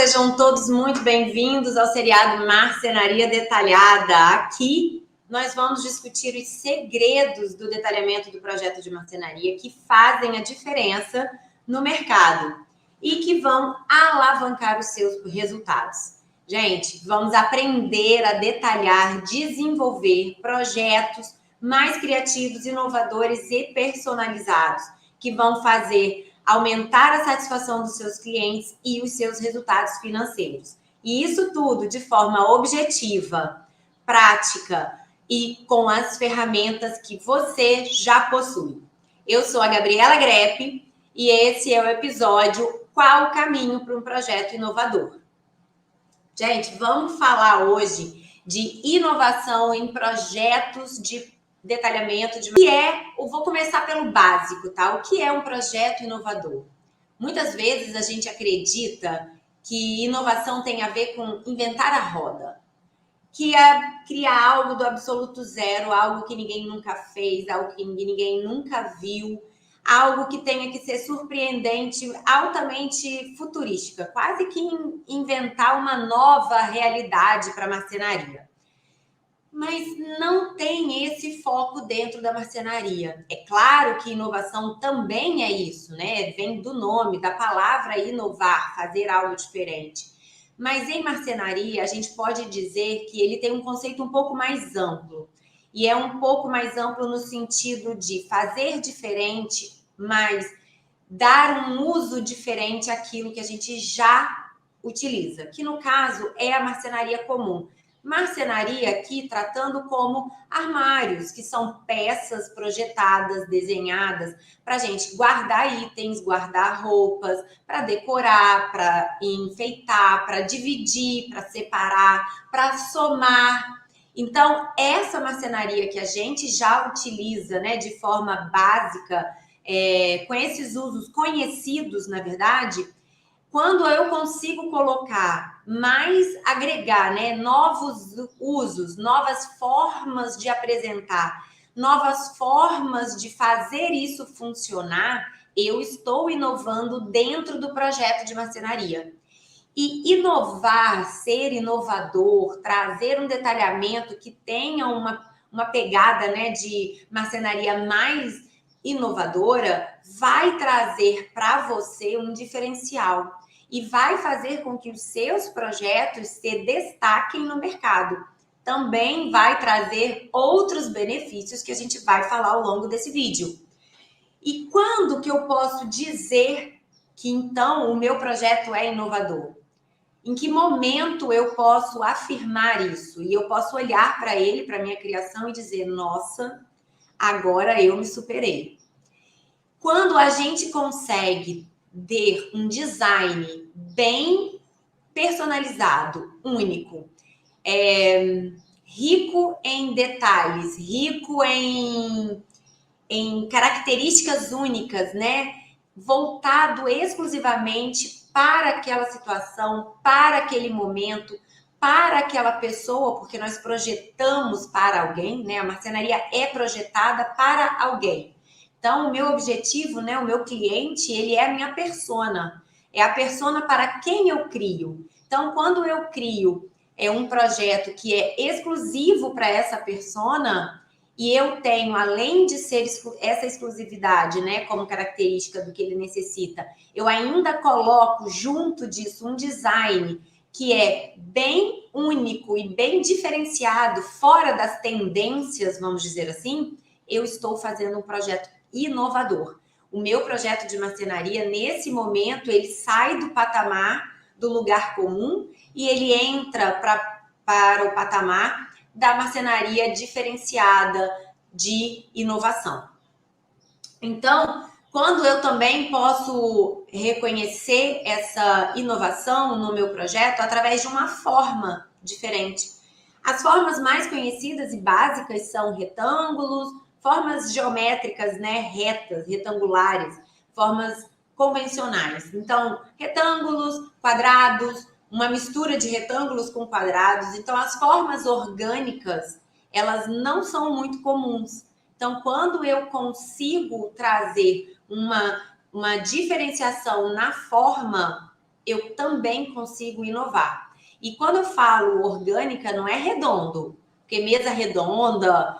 sejam todos muito bem-vindos ao seriado Marcenaria Detalhada. Aqui nós vamos discutir os segredos do detalhamento do projeto de marcenaria que fazem a diferença no mercado e que vão alavancar os seus resultados. Gente, vamos aprender a detalhar, desenvolver projetos mais criativos, inovadores e personalizados que vão fazer aumentar a satisfação dos seus clientes e os seus resultados financeiros. E isso tudo de forma objetiva, prática e com as ferramentas que você já possui. Eu sou a Gabriela Grepe e esse é o episódio Qual o caminho para um projeto inovador? Gente, vamos falar hoje de inovação em projetos de detalhamento de... vou começar pelo básico, tá? O que é um projeto inovador? Muitas vezes a gente acredita que inovação tem a ver com inventar a roda, que é criar algo do absoluto zero, algo que ninguém nunca fez, algo que ninguém nunca viu, algo que tenha que ser surpreendente, altamente futurística, quase que inventar uma nova realidade para a marcenaria. Mas não tem esse foco dentro da marcenaria. É claro que inovação também é isso, né? Vem do nome, da palavra inovar, fazer algo diferente. Mas em marcenaria, a gente pode dizer que ele tem um conceito um pouco mais amplo. E é um pouco mais amplo no sentido de fazer diferente, mas dar um uso diferente àquilo que a gente já utiliza, que no caso é a marcenaria comum. Marcenaria aqui tratando como armários, que são peças projetadas, desenhadas para a gente guardar itens, guardar roupas, para decorar, para enfeitar, para dividir, para separar, para somar. Então, essa marcenaria que a gente já utiliza, né, de forma básica, com esses usos conhecidos, na verdade, quando eu consigo colocar mais, agregar, né, novos usos, novas formas de apresentar, novas formas de fazer isso funcionar, eu estou inovando dentro do projeto de marcenaria. E inovar, ser inovador, trazer um detalhamento que tenha uma pegada, né, de marcenaria mais inovadora, vai trazer para você um diferencial e vai fazer com que os seus projetos se destaquem no mercado. Também vai trazer outros benefícios que a gente vai falar ao longo desse vídeo. E quando que eu posso dizer que então o meu projeto é inovador? Em que momento eu posso afirmar isso? E eu posso olhar para ele, para a minha criação e dizer, nossa, agora eu me superei. Quando a gente consegue ter um design bem personalizado, único, rico em detalhes, rico em características únicas, né? Voltado exclusivamente para aquela situação, para aquele momento, para aquela pessoa, porque nós projetamos para alguém, né? A marcenaria é projetada para alguém. Então, o meu objetivo, né? O meu cliente, ele é a minha persona. É a persona para quem eu crio. Então, quando eu crio um projeto que é exclusivo para essa persona, e eu tenho, além de ser essa exclusividade, né, como característica do que ele necessita, eu ainda coloco junto disso um design que é bem único e bem diferenciado, fora das tendências, vamos dizer assim, eu estou fazendo um projeto inovador. O meu projeto de marcenaria, nesse momento, ele sai do patamar do lugar comum e ele entra para o patamar da marcenaria diferenciada de inovação. Então, quando eu também posso reconhecer essa inovação no meu projeto através de uma forma diferente. As formas mais conhecidas e básicas são retângulos, formas geométricas, né, retas, retangulares, formas convencionais. Então, retângulos, quadrados, uma mistura de retângulos com quadrados. Então, as formas orgânicas, elas não são muito comuns. Então, quando eu consigo trazer uma diferenciação na forma eu também consigo inovar. E quando eu falo orgânica, não é redondo, porque mesa redonda,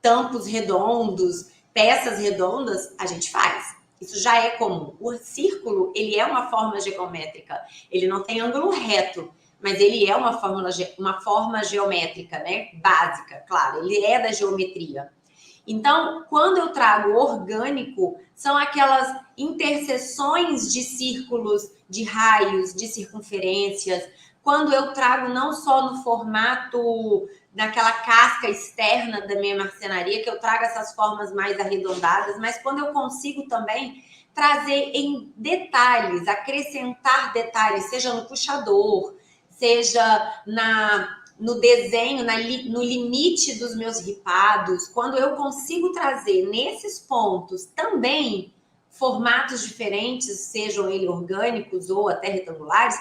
tampos redondos, peças redondas, a gente faz. Isso já é comum. O círculo, ele é uma forma geométrica. Ele não tem ângulo reto, mas ele é uma forma geométrica, né? Básica, claro. Ele é da geometria. Então, quando eu trago orgânico, são aquelas interseções de círculos, de raios, de circunferências. Quando eu trago não só no formato daquela casca externa da minha marcenaria, que eu trago essas formas mais arredondadas, mas quando eu consigo também trazer em detalhes, acrescentar detalhes, seja no puxador, seja no desenho, no limite dos meus ripados, quando eu consigo trazer nesses pontos também formatos diferentes, sejam eles orgânicos ou até retangulares,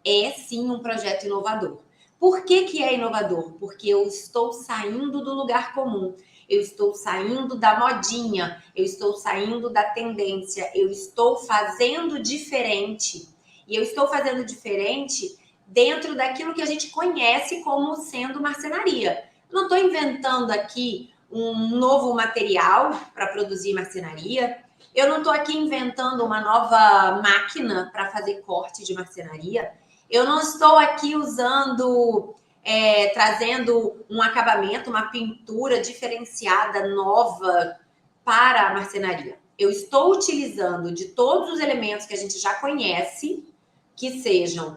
é sim um projeto inovador. Por que é inovador? Porque eu estou saindo do lugar comum, eu estou saindo da modinha, eu estou saindo da tendência, eu estou fazendo diferente. E eu estou fazendo diferente dentro daquilo que a gente conhece como sendo marcenaria. Não estou inventando aqui um novo material para produzir marcenaria. Eu não estou aqui inventando uma nova máquina para fazer corte de marcenaria. Eu não estou aqui trazendo um acabamento, uma pintura diferenciada, nova para a marcenaria. Eu estou utilizando de todos os elementos que a gente já conhece, que sejam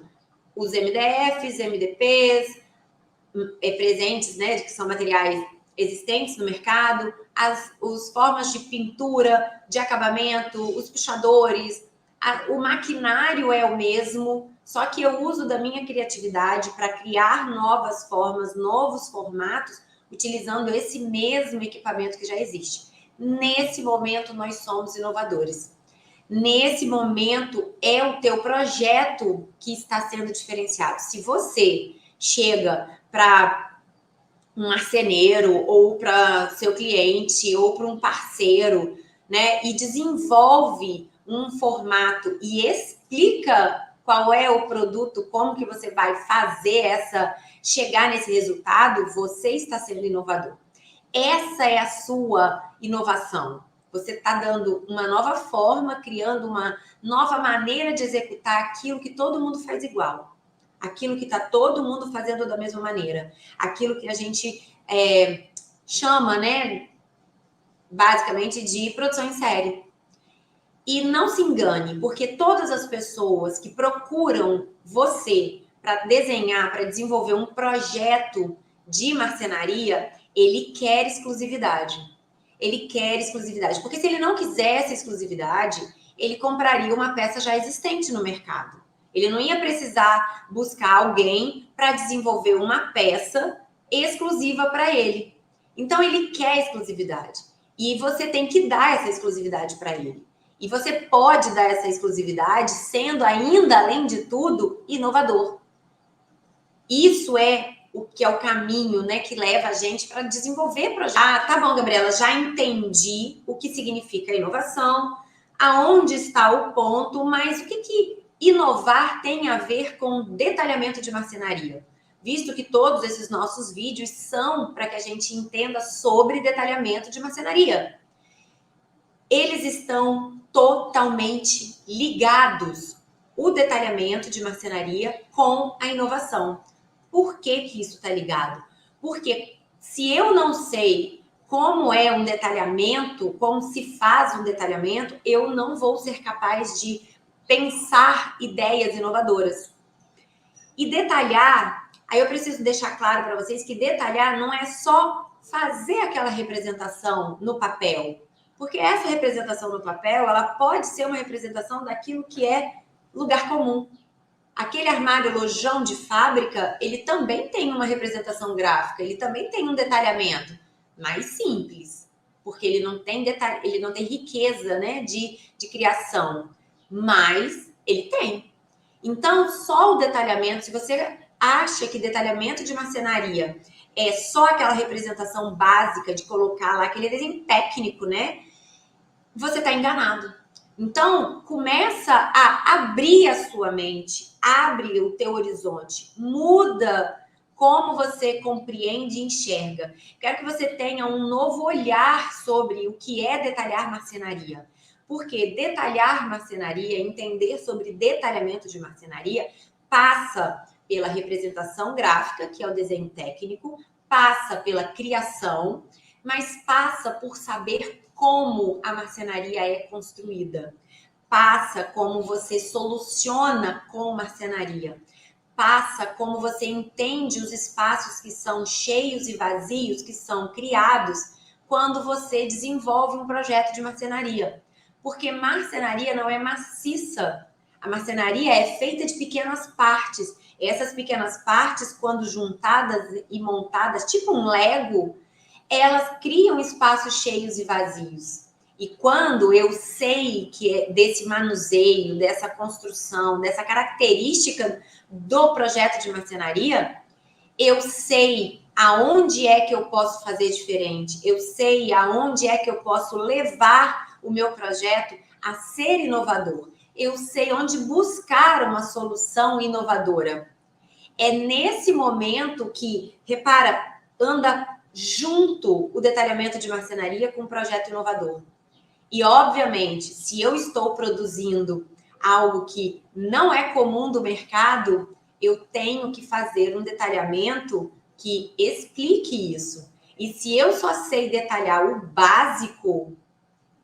os MDFs, MDPs, presentes, né, que são materiais existentes no mercado, as formas de pintura, de acabamento, os puxadores, o maquinário é o mesmo, só que eu uso da minha criatividade para criar novas formas, novos formatos, utilizando esse mesmo equipamento que já existe. Nesse momento, nós somos inovadores. Nesse momento, é o teu projeto que está sendo diferenciado. Se você chega para um marceneiro ou para seu cliente ou para um parceiro, né, e desenvolve um formato e explica qual é o produto, como que você vai fazer chegar nesse resultado, você está sendo inovador. Essa é a sua inovação. Você está dando uma nova forma, criando uma nova maneira de executar aquilo que todo mundo faz igual. Aquilo que está todo mundo fazendo da mesma maneira. Aquilo que a gente chama, né, basicamente, de produção em série. E não se engane, porque todas as pessoas que procuram você para desenhar, para desenvolver um projeto de marcenaria, ele quer exclusividade. Ele quer exclusividade. Porque se ele não quisesse exclusividade, ele compraria uma peça já existente no mercado. Ele não ia precisar buscar alguém para desenvolver uma peça exclusiva para ele. Então, ele quer exclusividade. E você tem que dar essa exclusividade para ele. E você pode dar essa exclusividade sendo ainda, além de tudo, inovador. Isso é o que é o caminho, né, que leva a gente para desenvolver projetos. Ah, tá bom, Gabriela, já entendi o que significa inovação, aonde está o ponto, mas o que inovar tem a ver com detalhamento de marcenaria? Visto que todos esses nossos vídeos são para que a gente entenda sobre detalhamento de marcenaria. Eles estão totalmente ligados, o detalhamento de marcenaria com a inovação. Por que isso está ligado? Porque se eu não sei como é um detalhamento, como se faz um detalhamento, eu não vou ser capaz de pensar ideias inovadoras. E detalhar, aí eu preciso deixar claro para vocês que detalhar não é só fazer aquela representação no papel, porque essa representação no papel, ela pode ser uma representação daquilo que é lugar comum. Aquele armário lojão de fábrica, ele também tem uma representação gráfica, ele também tem um detalhamento mais simples, porque ele não tem detalhe, ele não tem riqueza, né, de criação, mas ele tem. Então, só o detalhamento, se você acha que detalhamento de marcenaria é só aquela representação básica de colocar lá aquele desenho técnico, né? Você está enganado. Então, começa a abrir a sua mente, abre o teu horizonte, muda como você compreende e enxerga. Quero que você tenha um novo olhar sobre o que é detalhar marcenaria. Porque detalhar marcenaria, entender sobre detalhamento de marcenaria, passa pela representação gráfica, que é o desenho técnico, passa pela criação, mas passa por saber como a marcenaria é construída. Passa como você soluciona com marcenaria. Passa como você entende os espaços que são cheios e vazios, que são criados quando você desenvolve um projeto de marcenaria. Porque marcenaria não é maciça. A marcenaria é feita de pequenas partes. Essas pequenas partes, quando juntadas e montadas, tipo um Lego, elas criam espaços cheios e vazios. E quando eu sei que é desse manuseio, dessa construção, dessa característica do projeto de marcenaria, eu sei aonde é que eu posso fazer diferente, eu sei aonde é que eu posso levar o meu projeto a ser inovador, eu sei onde buscar uma solução inovadora. É nesse momento que, repara, anda junto o detalhamento de marcenaria com o projeto inovador. E, obviamente, se eu estou produzindo algo que não é comum do mercado, eu tenho que fazer um detalhamento que explique isso. E se eu só sei detalhar o básico,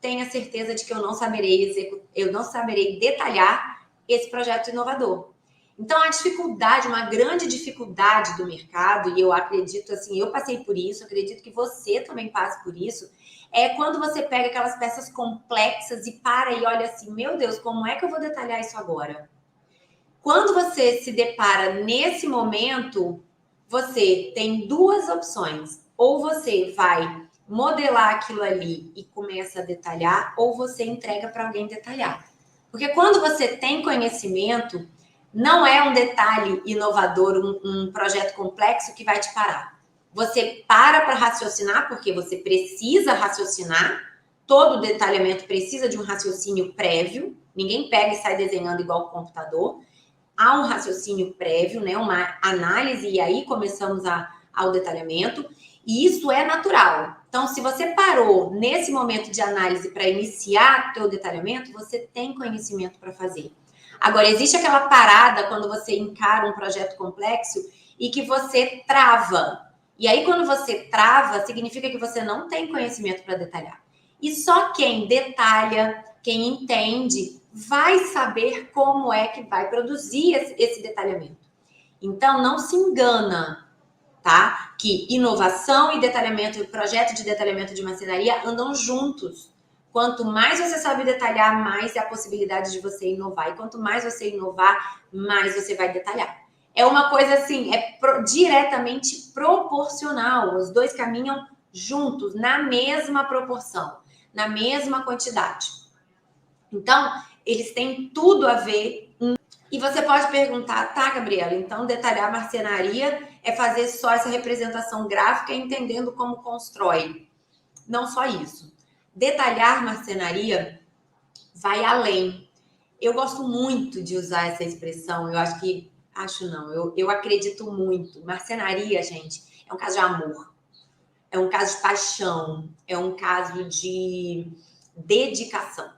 tenha certeza de que eu não saberei detalhar esse projeto inovador. Então, a dificuldade, uma grande dificuldade do mercado, e eu acredito assim, eu passei por isso, acredito que você também passe por isso, é quando você pega aquelas peças complexas e para e olha assim, meu Deus, como é que eu vou detalhar isso agora? Quando você se depara nesse momento, você tem duas opções. Ou você vai modelar aquilo ali e começa a detalhar, ou você entrega para alguém detalhar. Porque quando você tem conhecimento, não é um detalhe inovador, um projeto complexo que vai te parar. Você para raciocinar, porque você precisa raciocinar. Todo detalhamento precisa de um raciocínio prévio. Ninguém pega e sai desenhando igual o computador. Há um raciocínio prévio, né? Uma análise, e aí começamos ao detalhamento. E isso é natural. Então, se você parou nesse momento de análise para iniciar o teu detalhamento, você tem conhecimento para fazer. Agora, existe aquela parada quando você encara um projeto complexo e que você trava. E aí, quando você trava, significa que você não tem conhecimento para detalhar. E só quem detalha, quem entende, vai saber como é que vai produzir esse detalhamento. Então, não se engana, tá? Que inovação e detalhamento, projeto de detalhamento de marcenaria andam juntos. Quanto mais você sabe detalhar, mais é a possibilidade de você inovar. E quanto mais você inovar, mais você vai detalhar. É uma coisa assim, diretamente proporcional. Os dois caminham juntos, na mesma proporção, na mesma quantidade. Então, eles têm tudo a ver. E você pode perguntar, tá, Gabriela, então detalhar marcenaria é fazer só essa representação gráfica entendendo como constrói. Não só isso. Detalhar marcenaria vai além. Eu gosto muito de usar essa expressão, eu acredito muito. Marcenaria, gente, é um caso de amor, é um caso de paixão, é um caso de dedicação.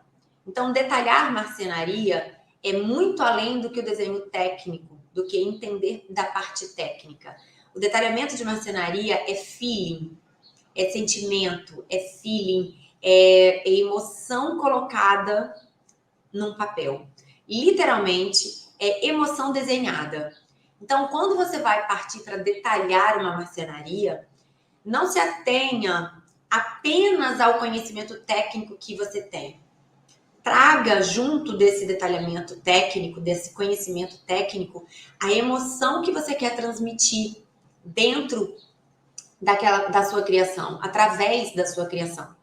Então, detalhar marcenaria é muito além do que o desenho técnico, do que entender da parte técnica. O detalhamento de marcenaria é feeling, é sentimento, é feeling, é emoção colocada num papel. Literalmente, é emoção desenhada. Então, quando você vai partir para detalhar uma marcenaria, não se atenha apenas ao conhecimento técnico que você tem. Traga junto desse detalhamento técnico, desse conhecimento técnico, a emoção que você quer transmitir dentro da sua criação, através da sua criação.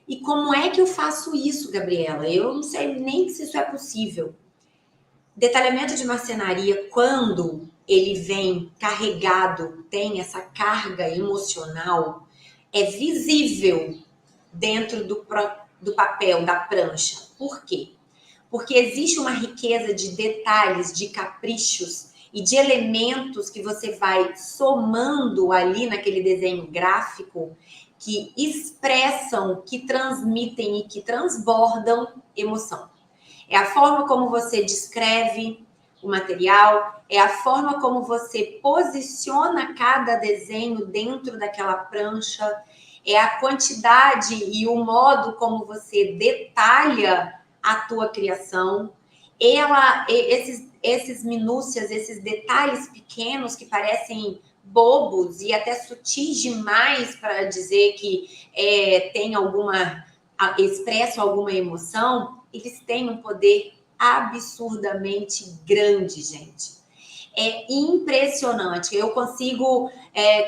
E como é que eu faço isso, Gabriela? Eu não sei nem se isso é possível. Detalhamento de marcenaria, quando ele vem carregado, tem essa carga emocional, é visível dentro do papel, da prancha. Por quê? Porque existe uma riqueza de detalhes, de caprichos e de elementos que você vai somando ali naquele desenho gráfico que expressam, que transmitem e que transbordam emoção. É a forma como você descreve o material, é a forma como você posiciona cada desenho dentro daquela prancha, é a quantidade e o modo como você detalha a tua criação. Esses minúcias, esses detalhes pequenos que parecem bobos e até sutis demais para dizer que tem expressam alguma emoção, eles têm um poder absurdamente grande, gente. É impressionante. Eu consigo,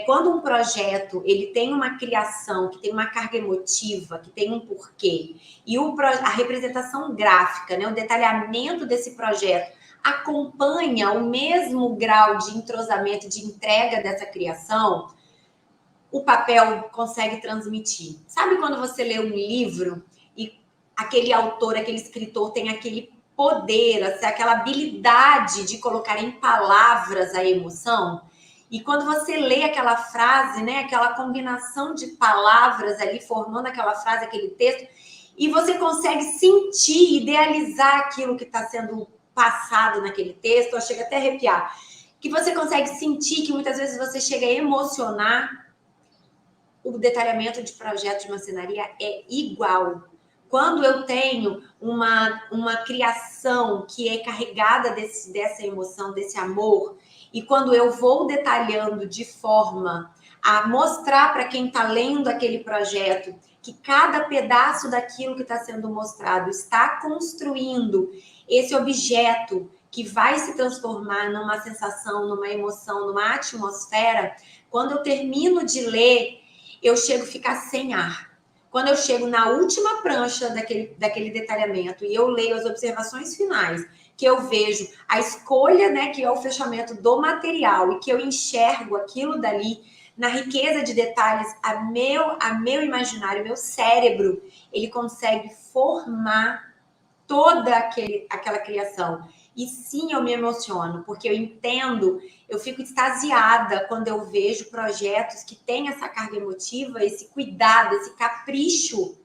quando um projeto ele tem uma criação, que tem uma carga emotiva, que tem um porquê, e a representação gráfica, né, o detalhamento desse projeto acompanha o mesmo grau de entrosamento, de entrega dessa criação, o papel consegue transmitir. Sabe quando você lê um livro e aquele autor, aquele escritor tem aquele poder, assim, aquela habilidade de colocar em palavras a emoção? E quando você lê aquela frase, né, aquela combinação de palavras ali formando aquela frase, aquele texto, e você consegue sentir, idealizar aquilo que está sendo passado naquele texto, chega até a arrepiar, que você consegue sentir, que muitas vezes você chega a emocionar. O detalhamento de projeto de marcenaria é igual. Quando eu tenho uma criação que é carregada dessa emoção, desse amor, e quando eu vou detalhando de forma a mostrar para quem está lendo aquele projeto que cada pedaço daquilo que está sendo mostrado está construindo esse objeto que vai se transformar numa sensação, numa emoção, numa atmosfera, quando eu termino de ler, eu chego a ficar sem ar. Quando eu chego na última prancha daquele detalhamento e eu leio as observações finais, que eu vejo a escolha, né, que é o fechamento do material e que eu enxergo aquilo dali na riqueza de detalhes, a meu imaginário, meu cérebro, ele consegue formar toda aquela criação. E sim, eu me emociono, porque eu entendo, eu fico extasiada quando eu vejo projetos que têm essa carga emotiva, esse cuidado, esse capricho,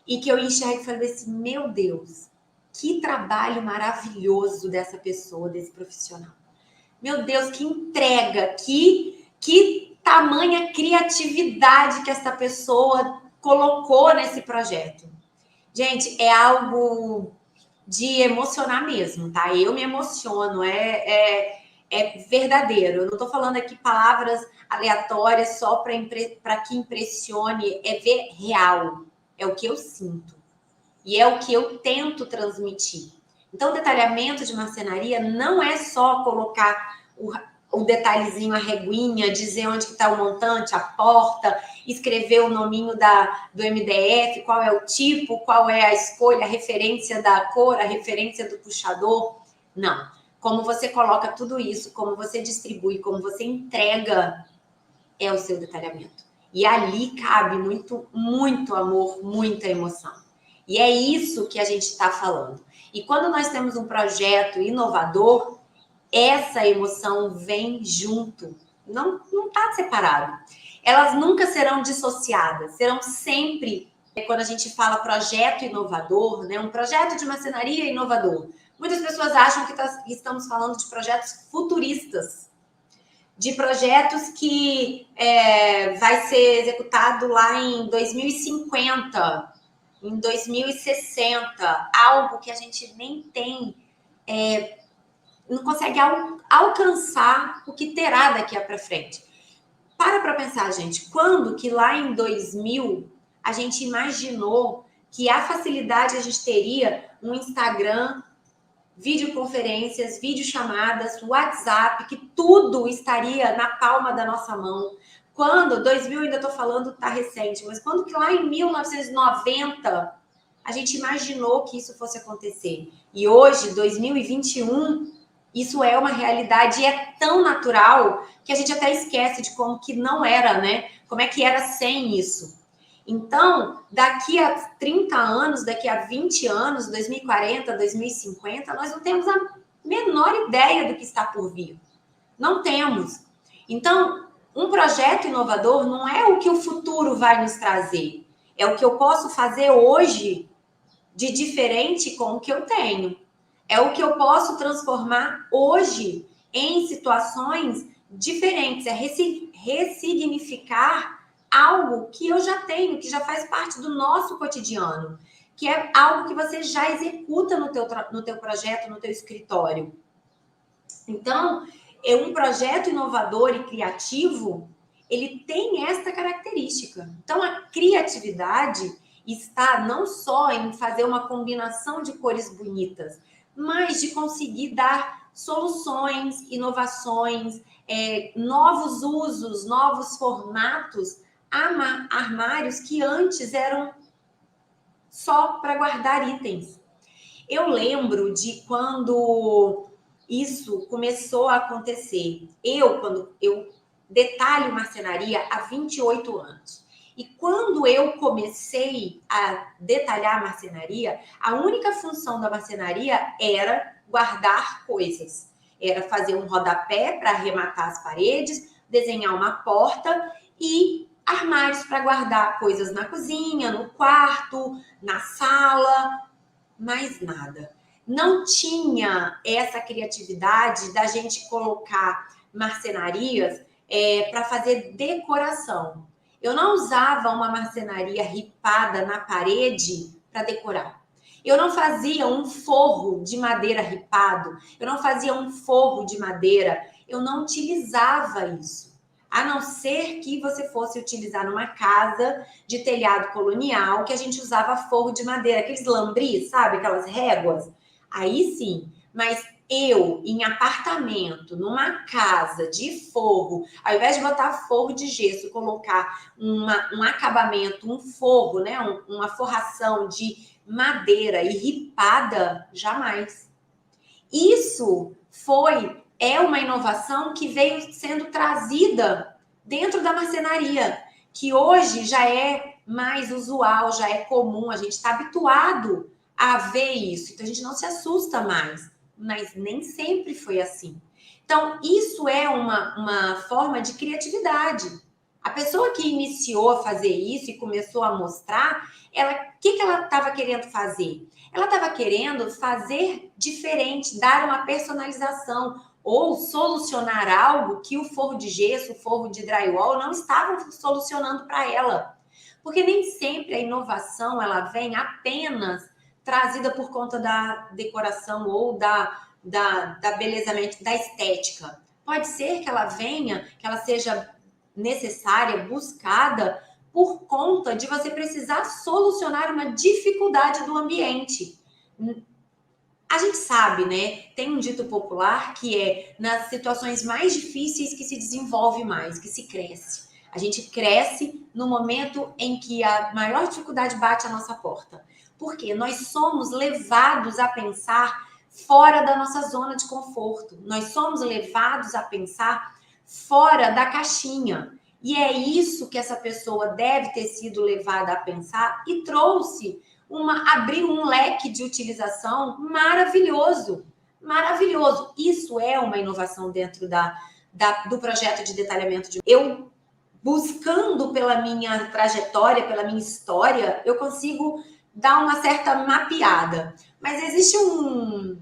e que eu enxergo e falo assim, meu Deus, que trabalho maravilhoso dessa pessoa, desse profissional. Meu Deus, que entrega, que tamanha criatividade que essa pessoa colocou nesse projeto. Gente, é algo de emocionar mesmo, tá? Eu me emociono, é verdadeiro. Eu não tô falando aqui palavras aleatórias só para que impressione, é ver real, é o que eu sinto e é o que eu tento transmitir. Então, o detalhamento de marcenaria não é só colocar o detalhezinho, a reguinha, dizer onde está o montante, a porta, escrever o nominho do MDF, qual é o tipo, qual é a escolha, a referência da cor, a referência do puxador. Não. Como você coloca tudo isso, como você distribui, como você entrega, é o seu detalhamento. E ali cabe muito, muito amor, muita emoção. E é isso que a gente está falando. E quando nós temos um projeto inovador, essa emoção vem junto, não está separado. Elas nunca serão dissociadas, serão sempre, quando a gente fala projeto inovador, né, um projeto de marcenaria inovador, muitas pessoas acham que estamos falando de projetos futuristas, de projetos que vai ser executado lá em 2050, em 2060, algo que a gente nem tem, não consegue alcançar o que terá daqui para frente. Para pensar, gente, quando que lá em 2000 a gente imaginou que a facilidade a gente teria um Instagram, videoconferências, videochamadas, WhatsApp, que tudo estaria na palma da nossa mão. Quando, 2000 ainda estou falando, está recente, mas quando que lá em 1990 a gente imaginou que isso fosse acontecer? E hoje, 2021, isso é uma realidade e é tão natural que a gente até esquece de como que não era, né? Como é que era sem isso. Então, daqui a 30 anos, daqui a 20 anos, 2040, 2050, nós não temos a menor ideia do que está por vir. Não temos. Então, um projeto inovador não é o que o futuro vai nos trazer. É o que eu posso fazer hoje de diferente com o que eu tenho. É o que eu posso transformar hoje em situações diferentes. É ressignificar algo que eu já tenho, que já faz parte do nosso cotidiano, que é algo que você já executa no teu projeto, no teu escritório. Então, um projeto inovador e criativo, ele tem esta característica. Então, a criatividade está não só em fazer uma combinação de cores bonitas, mas de conseguir dar soluções, inovações, novos usos, novos formatos a armários que antes eram só para guardar itens. Eu lembro de quando isso começou a acontecer. Quando eu detalho marcenaria há 28 anos. E quando eu comecei a detalhar a marcenaria, a única função da marcenaria era guardar coisas. Era fazer um rodapé para arrematar as paredes, desenhar uma porta e armários para guardar coisas na cozinha, no quarto, na sala, mais nada. Não tinha essa criatividade da gente colocar marcenarias para fazer decoração. Eu não usava uma marcenaria ripada na parede para decorar. Eu não fazia um forro de madeira ripado. Eu não fazia um forro de madeira. Eu não utilizava isso. A não ser que você fosse utilizar numa casa de telhado colonial, que a gente usava forro de madeira, aqueles lambris, sabe? Aquelas réguas. Aí sim. Mas eu, em apartamento, numa casa de forro, ao invés de botar forro de gesso, colocar um acabamento, um forro, né? Uma forração de madeira e ripada, jamais. Isso é uma inovação que veio sendo trazida dentro da marcenaria, que hoje já é mais usual, já é comum, a gente está habituado a ver isso, então a gente não se assusta mais, mas nem sempre foi assim. Então, isso é uma forma de criatividade. A pessoa que iniciou a fazer isso e começou a mostrar, o que ela estava querendo fazer? Ela estava querendo fazer diferente, dar uma personalização ou solucionar algo que o forro de gesso, o forro de drywall não estavam solucionando para ela. Porque nem sempre a inovação ela vem apenas trazida por conta da decoração ou da belezamento, da estética. Pode ser que ela venha, que ela seja necessária, buscada por conta de você precisar solucionar uma dificuldade do ambiente. A gente sabe, né? Tem um dito popular que é nas situações mais difíceis que se desenvolve mais, que se cresce. A gente cresce no momento em que a maior dificuldade bate à nossa porta. Porque nós somos levados a pensar fora da nossa zona de conforto. Nós somos levados a pensar fora da caixinha. E é isso que essa pessoa deve ter sido levada a pensar e trouxe abriu um leque de utilização maravilhoso. Maravilhoso. Isso é uma inovação dentro do projeto de detalhamento. Eu, buscando pela minha trajetória, pela minha história, eu consigo dar uma certa mapeada. Mas existe vou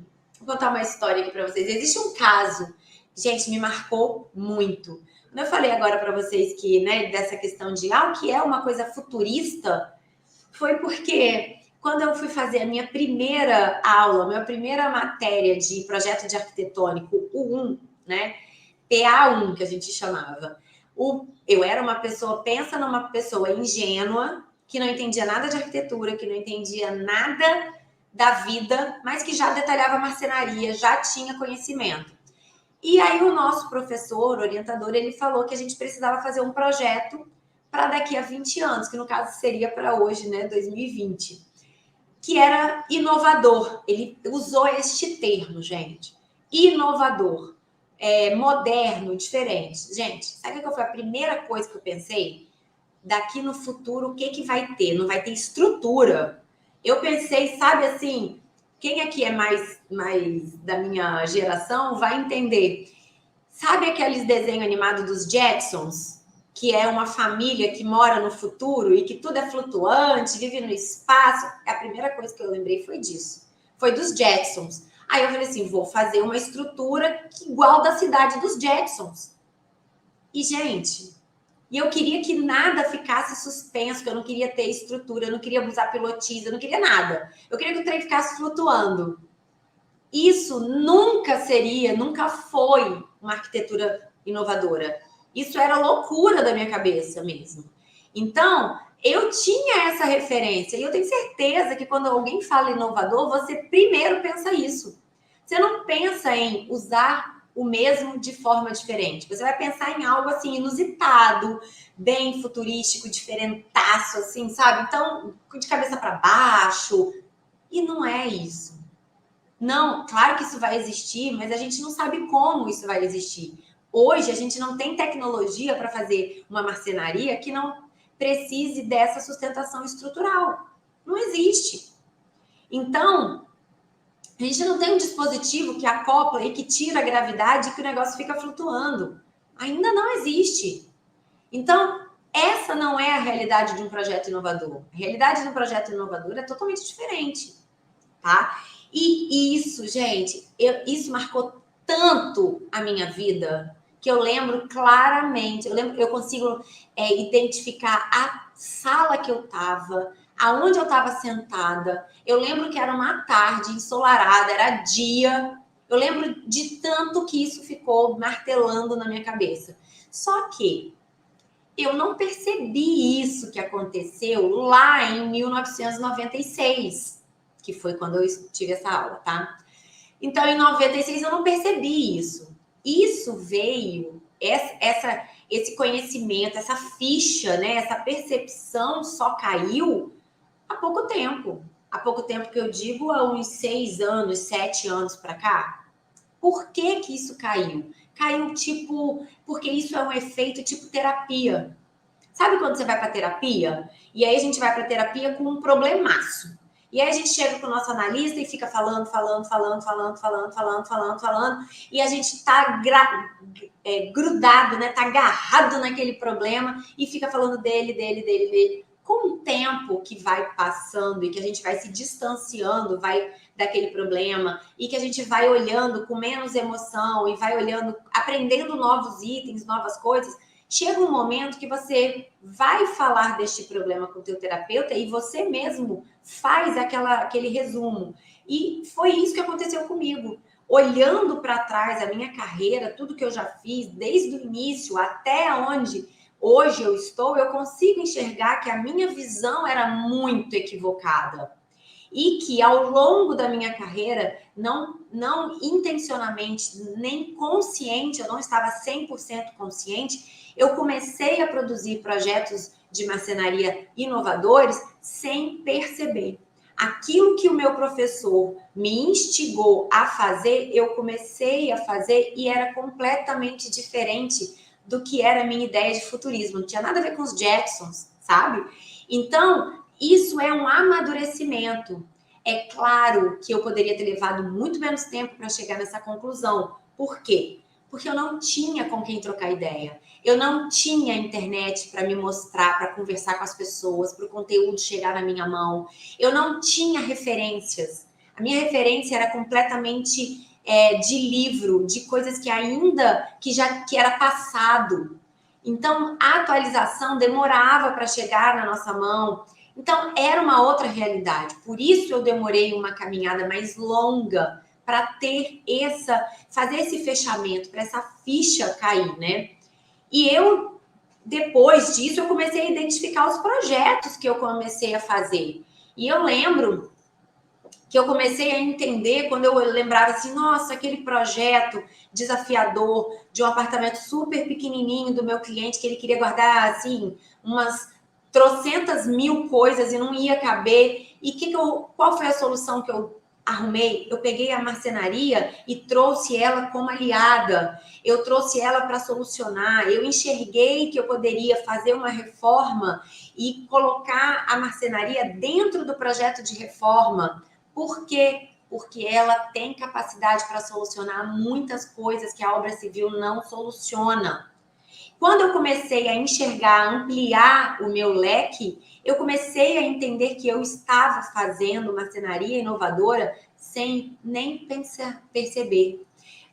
contar uma história aqui para vocês. Existe um caso, gente, me marcou muito. Quando eu falei agora para vocês que, né, dessa questão de o que é uma coisa futurista, foi porque quando eu fui fazer a minha primeira aula, minha primeira matéria de projeto de arquitetônico, o 1, né? PA1, que a gente chamava. Eu era uma pessoa, pensa numa pessoa ingênua, que não entendia nada de arquitetura, que não entendia nada da vida, mas que já detalhava marcenaria, já tinha conhecimento. E aí o nosso professor, orientador, ele falou que a gente precisava fazer um projeto para daqui a 20 anos, que no caso seria para hoje, né, 2020, que era inovador. Ele usou este termo, gente. Inovador, moderno, diferente. Gente, sabe o que foi a primeira coisa que eu pensei? daqui no futuro, o que vai ter? Não vai ter estrutura. Eu pensei, sabe assim, quem aqui é mais da minha geração vai entender. Sabe aqueles desenhos animados dos Jetsons? Que é uma família que mora no futuro e que tudo é flutuante, vive no espaço. A primeira coisa que eu lembrei foi disso. Foi dos Jetsons. Aí eu falei assim, vou fazer uma estrutura igual da cidade dos Jetsons. E, gente, eu queria que nada ficasse suspenso, que eu não queria ter estrutura, eu não queria usar pilotis, eu não queria nada. Eu queria que o trem ficasse flutuando. Isso nunca foi uma arquitetura inovadora. Isso era loucura da minha cabeça mesmo. Então, eu tinha essa referência e eu tenho certeza que quando alguém fala inovador, você primeiro pensa isso. Você não pensa em usar o mesmo de forma diferente. Você vai pensar em algo assim inusitado, bem futurístico, diferentaço, assim, sabe? Então, de cabeça para baixo. E não é isso. Não, claro que isso vai existir, mas a gente não sabe como isso vai existir. Hoje, a gente não tem tecnologia para fazer uma marcenaria que não precise dessa sustentação estrutural. Não existe. Então, a gente não tem um dispositivo que acopla e que tira a gravidade e que o negócio fica flutuando. Ainda não existe. Então, essa não é a realidade de um projeto inovador. A realidade de um projeto inovador é totalmente diferente, tá? E isso, gente, isso marcou tanto a minha vida que eu lembro claramente. Eu consigo identificar a sala que eu estava, aonde eu estava sentada. Eu lembro que era uma tarde ensolarada, era dia. Eu lembro de tanto que isso ficou martelando na minha cabeça. Só que eu não percebi isso que aconteceu lá em 1996, que foi quando eu tive essa aula, tá? Então, em 96 eu não percebi isso. Isso veio, esse conhecimento, essa ficha, né? Essa percepção só caiu há pouco tempo. Há pouco tempo que eu digo, há uns 6 anos, 7 anos para cá. Por que que isso caiu? Caiu tipo, porque isso é um efeito tipo terapia. Sabe quando você vai para terapia? E aí a gente vai para terapia com um problemaço. E aí a gente chega com o nosso analista e fica falando. E a gente tá grudado, né? Tá agarrado naquele problema e fica falando dele. Com o tempo que vai passando e que a gente vai se distanciando, vai daquele problema e que a gente vai olhando com menos emoção e vai olhando, aprendendo novos itens, novas coisas, chega um momento que você vai falar deste problema com o teu terapeuta e você mesmo faz aquele resumo. E foi isso que aconteceu comigo. Olhando para trás a minha carreira, tudo que eu já fiz, desde o início até onde hoje eu estou, eu consigo enxergar que a minha visão era muito equivocada. E que ao longo da minha carreira, não intencionalmente, nem consciente, eu não estava 100% consciente, eu comecei a produzir projetos de marcenaria inovadores sem perceber. Aquilo que o meu professor me instigou a fazer, eu comecei a fazer e era completamente diferente do que era a minha ideia de futurismo. Não tinha nada a ver com os Jetsons, sabe? Então, isso é um amadurecimento. É claro que eu poderia ter levado muito menos tempo para chegar nessa conclusão. Por quê? Porque eu não tinha com quem trocar ideia. Eu não tinha internet para me mostrar, para conversar com as pessoas, para o conteúdo chegar na minha mão. Eu não tinha referências. A minha referência era completamente de livro, de coisas que que era passado. Então, a atualização demorava para chegar na nossa mão. Então, era uma outra realidade. Por isso eu demorei uma caminhada mais longa para fazer esse fechamento, para essa ficha cair, né? E depois disso, eu comecei a identificar os projetos que eu comecei a fazer. E eu lembro que eu comecei a entender quando eu lembrava assim, nossa, aquele projeto desafiador de um apartamento super pequenininho do meu cliente, que ele queria guardar, assim, umas trocentas mil coisas e não ia caber. E qual foi a solução que eu arrumei, eu peguei a marcenaria e trouxe ela como aliada. Eu trouxe ela para solucionar. Eu enxerguei que eu poderia fazer uma reforma e colocar a marcenaria dentro do projeto de reforma. Por quê? Porque ela tem capacidade para solucionar muitas coisas que a obra civil não soluciona. Quando eu comecei a enxergar, a ampliar o meu leque, eu comecei a entender que eu estava fazendo marcenaria inovadora sem nem perceber.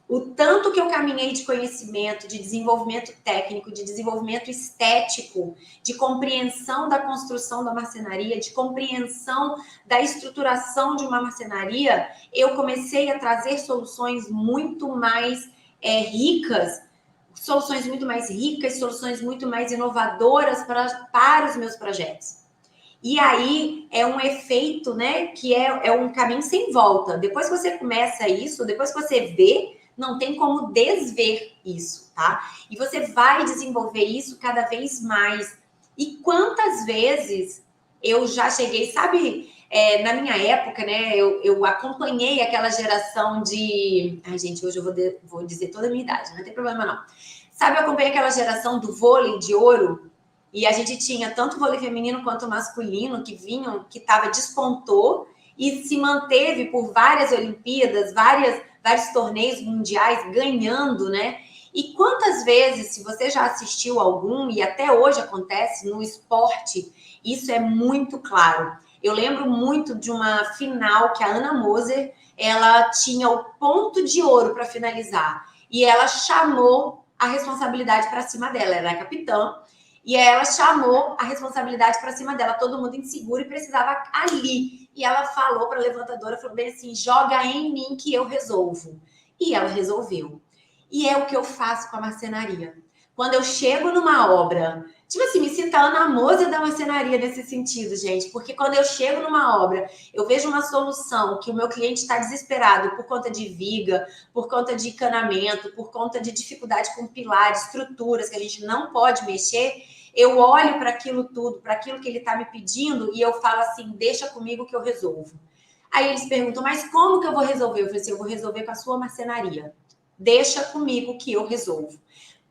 O tanto que eu caminhei de conhecimento, de desenvolvimento técnico, de desenvolvimento estético, de compreensão da construção da marcenaria, de compreensão da estruturação de uma marcenaria, eu comecei a trazer soluções muito mais ricas, soluções muito mais ricas, soluções muito mais inovadoras para os meus projetos. E aí é um efeito, né, que é um caminho sem volta. Depois que você começa isso, depois que você vê, não tem como desver isso, tá? E você vai desenvolver isso cada vez mais. E quantas vezes eu já cheguei, sabe, na minha época, né, eu acompanhei aquela geração de... Ai, gente, hoje eu vou dizer toda a minha idade, não tem problema não. Sabe, eu acompanhei aquela geração do vôlei de ouro, e a gente tinha tanto o vôlei feminino quanto o masculino que vinham, que despontou e se manteve por várias Olimpíadas, vários torneios mundiais ganhando, né? E quantas vezes, se você já assistiu algum, e até hoje acontece no esporte, isso é muito claro. Eu lembro muito de uma final que a Ana Moser, ela tinha o ponto de ouro para finalizar. E ela chamou a responsabilidade para cima dela, era a capitã, e ela chamou a responsabilidade para cima dela, todo mundo inseguro e precisava ali. E ela falou para a levantadora, falou bem assim, joga em mim que eu resolvo. E ela resolveu. E é o que eu faço com a marcenaria. Quando eu chego numa obra, tipo assim, me sinto a Ana Moser da marcenaria nesse sentido, gente, porque quando eu chego numa obra, eu vejo uma solução que o meu cliente está desesperado por conta de viga, por conta de encanamento, por conta de dificuldade com pilares, estruturas que a gente não pode mexer, eu olho para aquilo tudo, para aquilo que ele está me pedindo e eu falo assim, deixa comigo que eu resolvo. Aí eles perguntam, mas como que eu vou resolver? Eu falei assim, eu vou resolver com a sua marcenaria. Deixa comigo que eu resolvo.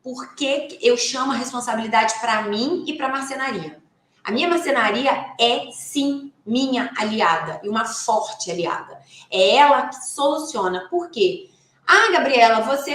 Porque eu chamo a responsabilidade para mim e para a marcenaria. A minha marcenaria é, sim, minha aliada e uma forte aliada. É ela que soluciona. Por quê? Ah, Gabriela, você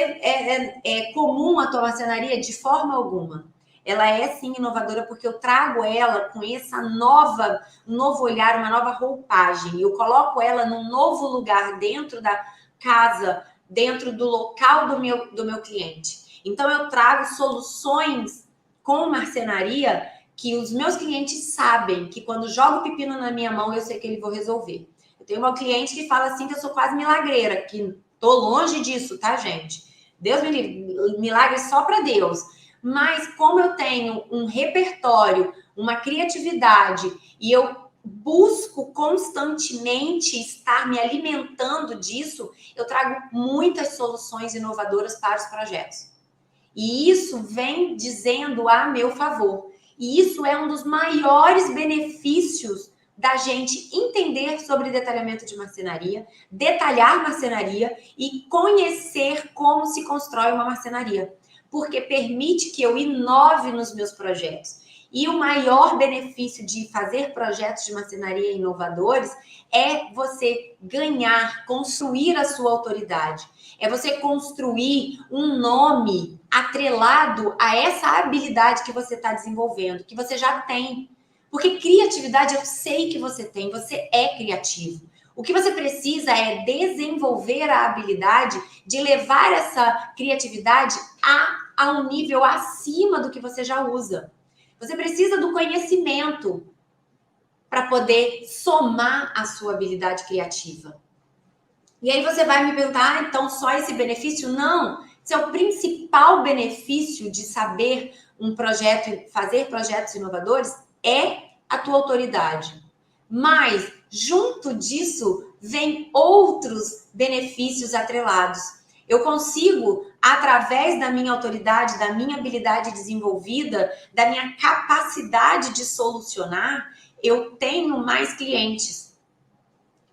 é comum a tua marcenaria? De forma alguma. Ela é, sim, inovadora porque eu trago ela com essa um novo olhar, uma nova roupagem. Eu coloco ela num novo lugar dentro da casa, dentro do local do meu cliente. Então, eu trago soluções com marcenaria que os meus clientes sabem que quando jogo o pepino na minha mão, eu sei que ele vou resolver. Eu tenho uma cliente que fala assim que eu sou quase milagreira, que tô longe disso, tá, gente? Deus me livre, milagre só para Deus. Mas como eu tenho um repertório, uma criatividade e eu busco constantemente estar me alimentando disso, eu trago muitas soluções inovadoras para os projetos. E isso vem dizendo a meu favor. E isso é um dos maiores benefícios da gente entender sobre detalhamento de marcenaria, detalhar marcenaria e conhecer como se constrói uma marcenaria. Porque permite que eu inove nos meus projetos. E o maior benefício de fazer projetos de marcenaria inovadores é você ganhar, construir a sua autoridade. É você construir um nome atrelado a essa habilidade que você está desenvolvendo, que você já tem. Porque criatividade eu sei que você tem, você é criativo. O que você precisa é desenvolver a habilidade de levar essa criatividade a um nível acima do que você já usa. Você precisa do conhecimento para poder somar a sua habilidade criativa. E aí você vai me perguntar, ah, então só esse benefício? Não, esse é o principal benefício de saber um projeto, fazer projetos inovadores, é a tua autoridade. Mas, junto disso, vem outros benefícios atrelados. Eu consigo, através da minha autoridade, da minha habilidade desenvolvida, da minha capacidade de solucionar, eu tenho mais clientes.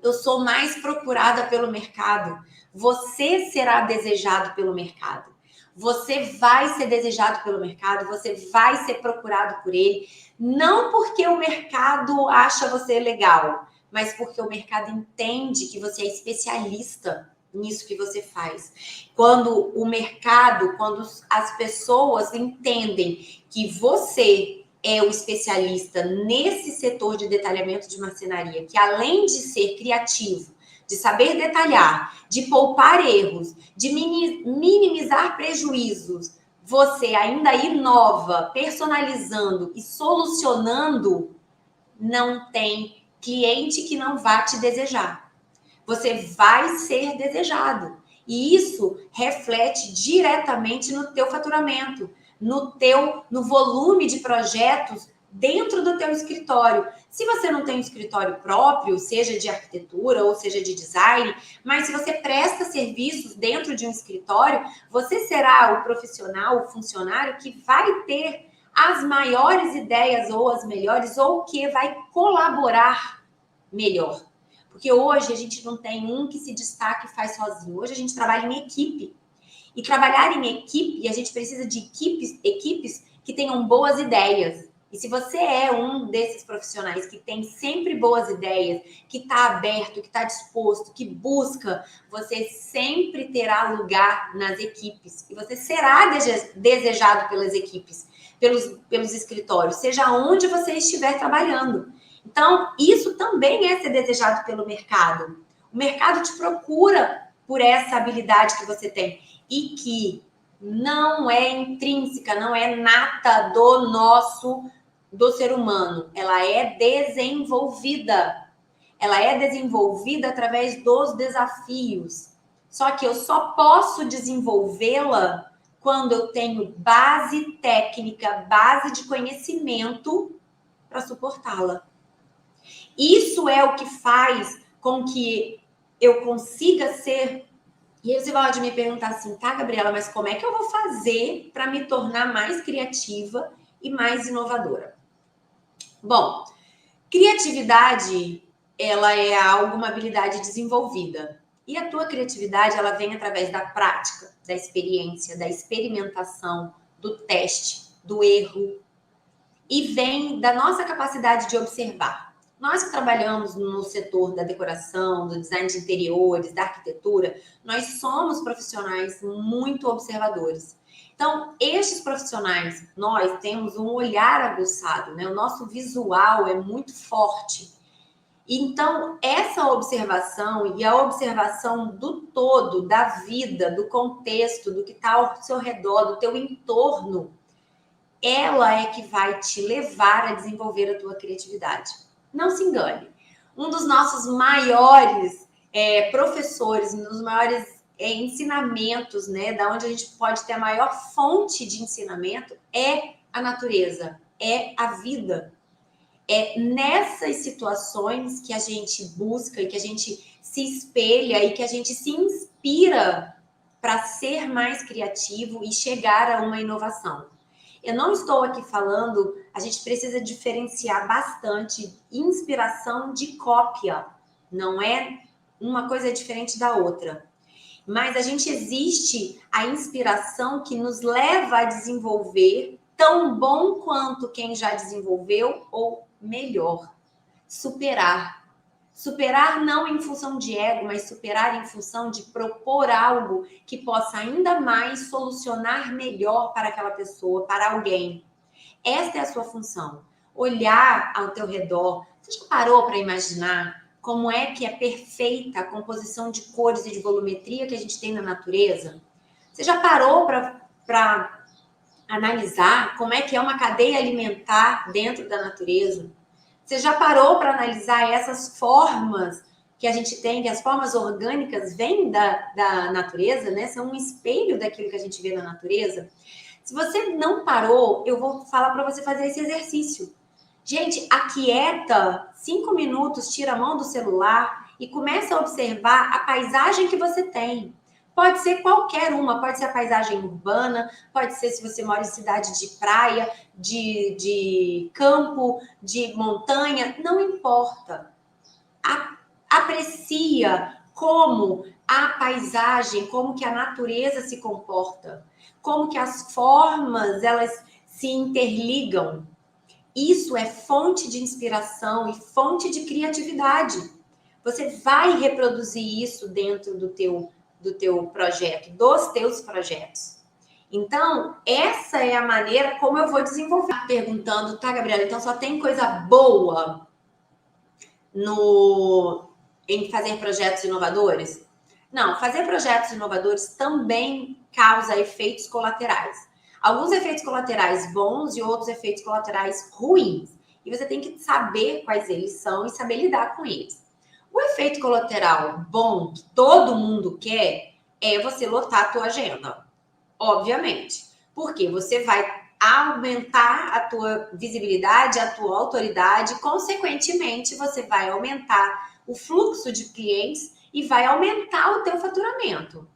eu sou mais procurada pelo mercado. Você será desejado pelo mercado. Você vai ser desejado pelo mercado, você vai ser procurado por ele, não porque o mercado acha você legal, mas porque o mercado entende que você é especialista nisso que você faz. Quando o mercado, quando as pessoas entendem que você é o especialista nesse setor de detalhamento de marcenaria, que além de ser criativo, de saber detalhar, de poupar erros, de minimizar prejuízos, você ainda inova, personalizando e solucionando, não tem cliente que não vá te desejar. Você vai ser desejado. E isso reflete diretamente no teu faturamento, no volume de projetos dentro do teu escritório. Se você não tem um escritório próprio, seja de arquitetura ou seja de design, mas se você presta serviços dentro de um escritório, você será o profissional, o funcionário que vai ter as maiores ideias ou as melhores, ou que vai colaborar melhor. Porque hoje a gente não tem um que se destaque e faz sozinho. Hoje a gente trabalha em equipe. E trabalhar em equipe, a gente precisa de equipes que tenham boas ideias. E se você é um desses profissionais que tem sempre boas ideias, que está aberto, que está disposto, que busca, você sempre terá lugar nas equipes. E você será desejado pelas equipes, pelos escritórios, seja onde você estiver trabalhando. Então, isso também é ser desejado pelo mercado. O mercado te procura por essa habilidade que você tem e que não é intrínseca, não é nata do ser humano. Ela é desenvolvida. Ela é desenvolvida através dos desafios. Só que eu só posso desenvolvê-la quando eu tenho base técnica, base de conhecimento para suportá-la. Isso é o que faz com que eu consiga ser. E aí você pode me perguntar assim, tá, Gabriela, mas como é que eu vou fazer para me tornar mais criativa e mais inovadora? Bom, criatividade, ela é uma habilidade desenvolvida. E a tua criatividade, ela vem através da prática, da experiência, da experimentação, do teste, do erro. E vem da nossa capacidade de observar. Nós que trabalhamos no setor da decoração, do design de interiores, da arquitetura, nós somos profissionais muito observadores. Então, estes profissionais, nós temos um olhar aguçado, né? O nosso visual é muito forte. Então, essa observação e a observação do todo, da vida, do contexto, do que está ao seu redor, do teu entorno, ela é que vai te levar a desenvolver a tua criatividade. Não se engane. Um dos nossos maiores professores, um dos maiores ensinamentos, né, da onde a gente pode ter a maior fonte de ensinamento é a natureza, é a vida. É nessas situações que a gente busca e que a gente se espelha e que a gente se inspira para ser mais criativo e chegar a uma inovação. Eu não estou aqui falando, a gente precisa diferenciar bastante inspiração de cópia. Não é uma coisa diferente da outra. Mas existe a inspiração que nos leva a desenvolver tão bom quanto quem já desenvolveu ou melhor. Superar. Superar não em função de ego, mas superar em função de propor algo que possa ainda mais solucionar melhor para aquela pessoa, para alguém. Esta é a sua função. Olhar ao teu redor. Você já parou para imaginar como é que é perfeita a composição de cores e de volumetria que a gente tem na natureza? Você já parou para analisar como é que é uma cadeia alimentar dentro da natureza? Você já parou para analisar essas formas que a gente tem, que as formas orgânicas vêm da natureza, né? São um espelho daquilo que a gente vê na natureza. Se você não parou, eu vou falar para você fazer esse exercício. Gente, aquieta 5 minutos, tira a mão do celular e começa a observar a paisagem que você tem. Pode ser qualquer uma, pode ser a paisagem urbana, pode ser se você mora em cidade de praia, de campo, de montanha, não importa. aprecia como a paisagem, como que a natureza se comporta, como que as formas, elas se interligam. Isso é fonte de inspiração e fonte de criatividade. Você vai reproduzir isso dentro do teu projeto, dos teus projetos. Então, essa é a maneira como eu vou desenvolver. Perguntando, tá, Gabriela, então só tem coisa boa em fazer projetos inovadores? Não, fazer projetos inovadores também causa efeitos colaterais. Alguns efeitos colaterais bons e outros efeitos colaterais ruins. E você tem que saber quais eles são e saber lidar com eles. O efeito colateral bom que todo mundo quer é você lotar a tua agenda. Obviamente. Porque você vai aumentar a tua visibilidade, a tua autoridade, consequentemente, você vai aumentar o fluxo de clientes e vai aumentar o teu faturamento.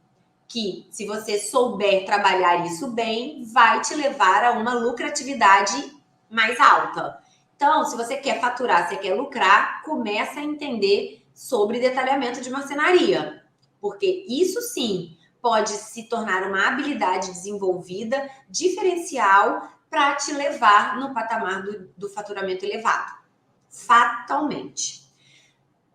Que, se você souber trabalhar isso bem, vai te levar a uma lucratividade mais alta. Então, se você quer faturar, se você quer lucrar, começa a entender sobre detalhamento de marcenaria. Porque isso sim pode se tornar uma habilidade desenvolvida, diferencial, para te levar no patamar do faturamento elevado. Fatalmente.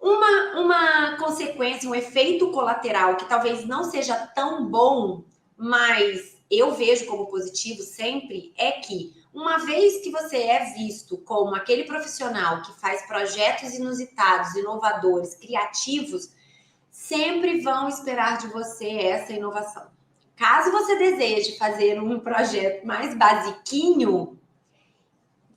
Uma consequência, um efeito colateral que talvez não seja tão bom, mas eu vejo como positivo sempre, é que uma vez que você é visto como aquele profissional que faz projetos inusitados, inovadores, criativos, sempre vão esperar de você essa inovação. Caso você deseje fazer um projeto mais basiquinho,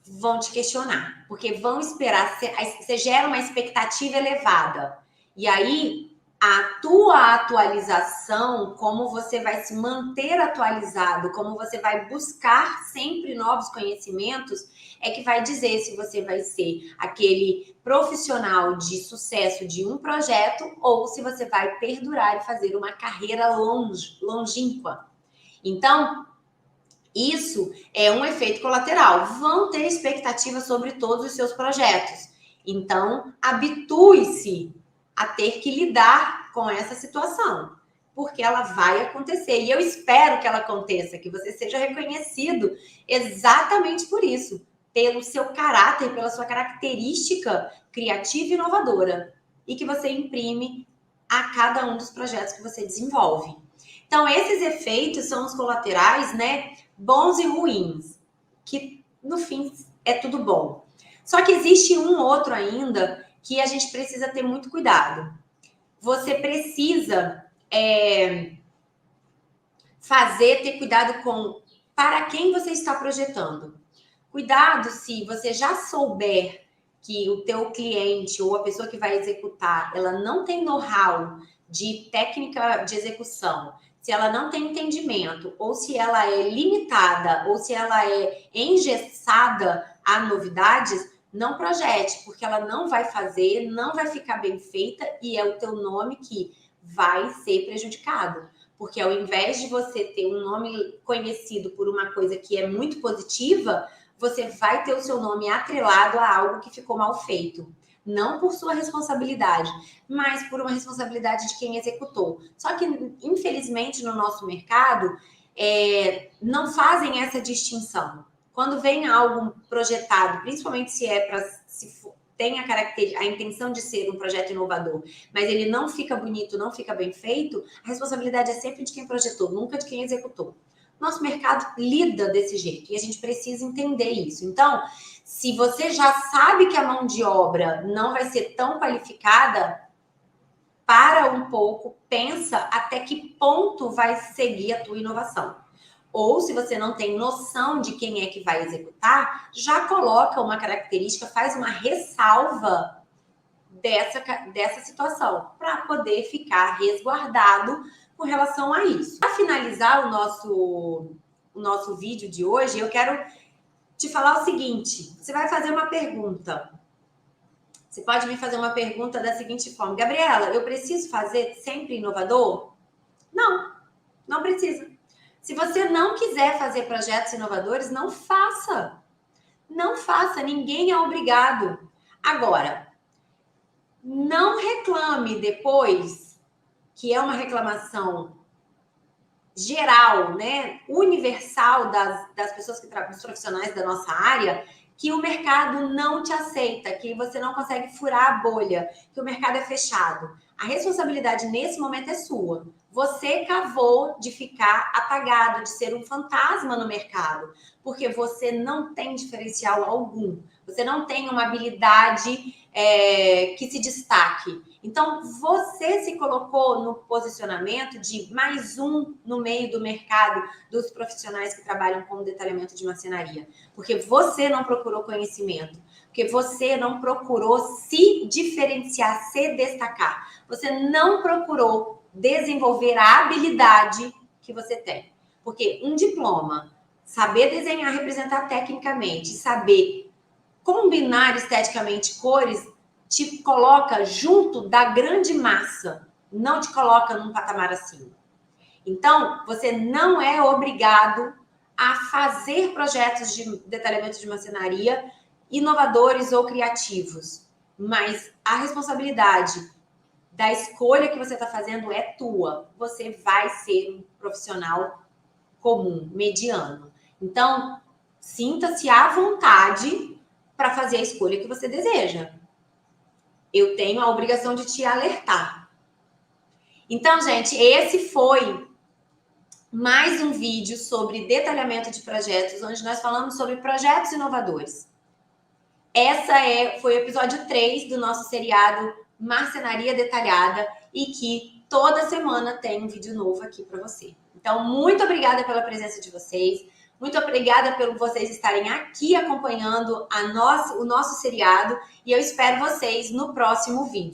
vão te questionar, porque vão esperar, você gera uma expectativa elevada. E aí, a tua atualização, como você vai se manter atualizado, como você vai buscar sempre novos conhecimentos, é que vai dizer se você vai ser aquele profissional de sucesso de um projeto ou se você vai perdurar e fazer uma carreira longínqua. Então, isso é um efeito colateral. Vão ter expectativa sobre todos os seus projetos. Então, habitue-se a ter que lidar com essa situação, porque ela vai acontecer. E eu espero que ela aconteça, que você seja reconhecido exatamente por isso, pelo seu caráter, pela sua característica criativa e inovadora, e que você imprime a cada um dos projetos que você desenvolve. Então, esses efeitos são os colaterais, né? Bons e ruins, que no fim é tudo bom. Só que existe um outro ainda que a gente precisa ter muito cuidado. Você precisa ter cuidado com para quem você está projetando. Cuidado se você já souber que o teu cliente ou a pessoa que vai executar, ela não tem know-how de técnica de execução, se ela não tem entendimento, ou se ela é limitada, ou se ela é engessada a novidades, não projete, porque ela não vai fazer, não vai ficar bem feita e é o teu nome que vai ser prejudicado. Porque ao invés de você ter um nome conhecido por uma coisa que é muito positiva, você vai ter o seu nome atrelado a algo que ficou mal feito. Não por sua responsabilidade, mas por uma responsabilidade de quem executou. Só que, infelizmente, no nosso mercado, não fazem essa distinção. Quando vem algo projetado, principalmente se tem a intenção de ser um projeto inovador, mas ele não fica bonito, não fica bem feito, a responsabilidade é sempre de quem projetou, nunca de quem executou. Nosso mercado lida desse jeito e a gente precisa entender isso. Então, se você já sabe que a mão de obra não vai ser tão qualificada, para um pouco, pensa até que ponto vai seguir a tua inovação. Ou se você não tem noção de quem é que vai executar, já coloca uma característica, faz uma ressalva dessa situação, para poder ficar resguardado com relação a isso. Para finalizar o nosso vídeo de hoje, eu quero te falar o seguinte: você vai fazer uma pergunta. Você pode me fazer uma pergunta da seguinte forma: Gabriela, eu preciso fazer sempre inovador? Não, não precisa. Se você não quiser fazer projetos inovadores, não faça. Não faça, ninguém é obrigado. Agora, Não reclame depois, que é uma reclamação geral, né, universal das pessoas que trabalham, dos profissionais da nossa área, que o mercado não te aceita, que você não consegue furar a bolha, que o mercado é fechado. A responsabilidade nesse momento é sua. Você cavou de ficar apagado, de ser um fantasma no mercado, porque você não tem diferencial algum. Você não tem uma habilidade que se destaque. Então, você se colocou no posicionamento de mais um no meio do mercado dos profissionais que trabalham com detalhamento de marcenaria. Porque você não procurou conhecimento. Porque você não procurou se diferenciar, se destacar. Você não procurou desenvolver a habilidade que você tem. Porque um diploma, saber desenhar, representar tecnicamente, saber combinar esteticamente cores, te coloca junto da grande massa, não te coloca num patamar acima. Então, você não é obrigado a fazer projetos de detalhamento de marcenaria inovadores ou criativos, mas a responsabilidade da escolha que você está fazendo é tua. Você vai ser um profissional comum, mediano. Então, sinta-se à vontade para fazer a escolha que você deseja. Eu tenho a obrigação de te alertar. Então, gente, esse foi mais um vídeo sobre detalhamento de projetos, onde nós falamos sobre projetos inovadores. Foi o episódio 3 do nosso seriado Marcenaria Detalhada e que toda semana tem um vídeo novo aqui para você. Então, muito obrigada pela presença de vocês. Muito obrigada por vocês estarem aqui acompanhando o nosso seriado e eu espero vocês no próximo vídeo.